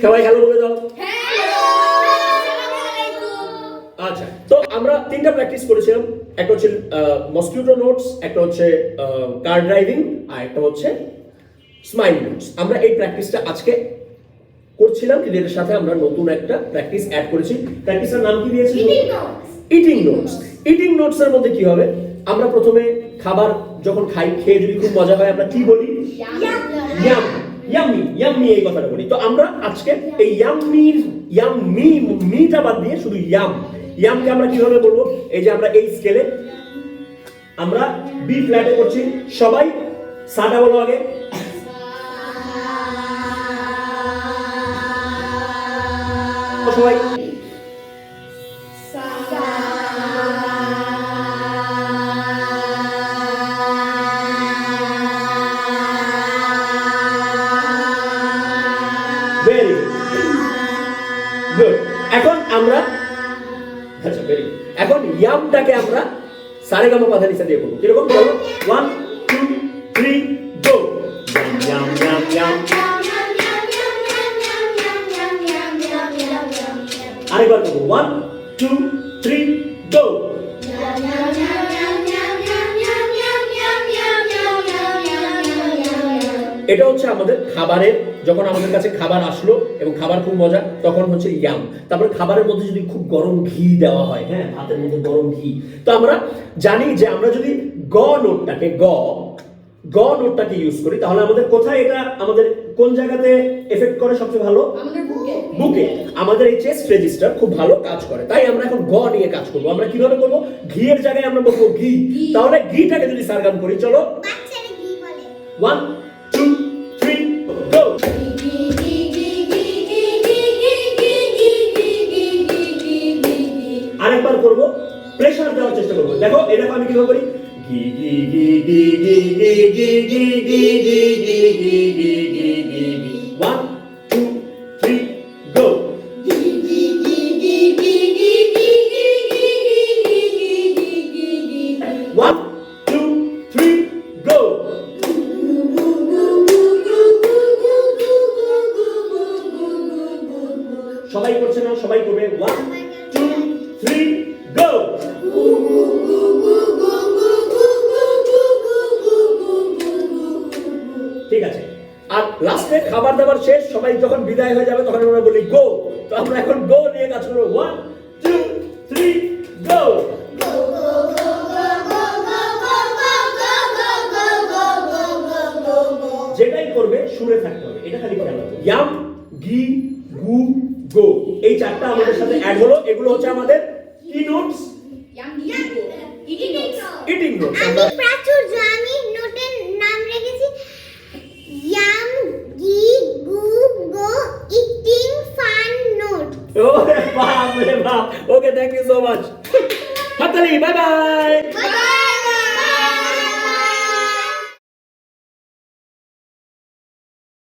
সবাই হ্যালো বলে দাও। আচ্ছা, তো আমরা তিনটা প্র্যাকটিস করেছিলাম। একটা হচ্ছে মসকিউটো নোটস, একটা হচ্ছে কার ড্রাইভিং, আর একটা হচ্ছে স্মাইল নোটস। আমরা এই প্র্যাকটিসটা আজকে করছিলাম, কিন্তু এর সাথে আমরা নতুন একটা প্র্যাকটিস অ্যাড করেছি। প্র্যাকটিসের নাম কি দিয়েছি? Eating notes. ইটিং নোটস এর মধ্যে কি হবে, আমরা প্রথমে খাবার যখন খাই, খেয়ে যদি খুব মজা হয় আমরা কি বলি? ইয়াম, ইয়াম্মি, ইয়াম্মি এই কথাটা বলি। তো আমরা আজকে এই মিটা বাদ দিয়ে শুধু ইয়ামকে আমরা কিভাবে বলবো? এই যে আমরা এই স্কেলে আমরা বি ফ্ল্যাটে করছি, সবাই সাটা বলো আগে। সবাই ভেরি গুড। এখন আমরা আচ্ছা ভেরি গুড, এখন ইয়ামটাকে আমরা সারেগামা পা ধা নি সা দিয়ে করব। কিরকম? বলো 1 2 3 গো। Yam yam yam. আরেকবার করব 1 2 3 গো। এটা হচ্ছে আমাদের খাবারের, যখন আমাদের কাছে খাবার আসলো এবং খাবার খুব মজা, তখন হচ্ছে ইয়াম। তারপরে খাবারের মধ্যে যদি খুব গরম ঘি দেওয়া হয়, হ্যাঁ ভাতের মধ্যে গরম ঘি, তো আমরা জানি যে আমরা যদি গ নোটটাকে নোটটাকে ইউজ করি, তাহলে আমাদের কোথায় এটা আমাদের কোন জায়গাতে এফেক্ট করে সবচেয়ে ভালো? আমাদের বুকে। আমাদের এই চেস্ট রেজিস্টার খুব ভালো কাজ করে। তাই আমরা এখন গ নিয়ে কাজ করব। আমরা কিভাবে করব? ঘি এর জায়গায় আমরা বলবো ঘি। তাহলে ঘিটাকে যদি সারগাম করি, চলো 1 2 3 গো। আরেকবার করব, প্রেসার দেওয়ার চেষ্টা করব। দেখো এই দেখো আমি কিভাবে করি, ঘি ঘি ঘি ঘি ঘি ঘি ঘি ঘি ঘি ঘি ঘি ঘি ঘি ঘি ঘি ঘি 1 2 3 গো। 1 2 3 গো। সবাই করছে না? সবাই করবে 1 2 3 গো। ঠিক আছে। আর লাস্টে খাবার দাবার শেষ, সবাই যখন বিদায় হয়ে যাবে তখন আমরা বলি গো। তো আমরা এখন গো নিয়ে কাজ করব। 1 2 3 গো। যেটাই করবে সুরে থাকতে হবে, এটা খালি খেয়াল রাখবে। ইয়াম, গি, গু, গো, এই চারটা আমাদের সাথে অ্যাড হলো। এগুলো হচ্ছে আমাদের কি নোটস? Eating notes. আমি প্রাচুর্য, আমি নোটের নাম রেখেছি ইয়াম, গি, গু, গো, ইটিং ফান নোট। ওরে বাপ রে বাপ। ওকে, থ্যাংক ইউ সো মাচ। হাততালি, বাই বাই।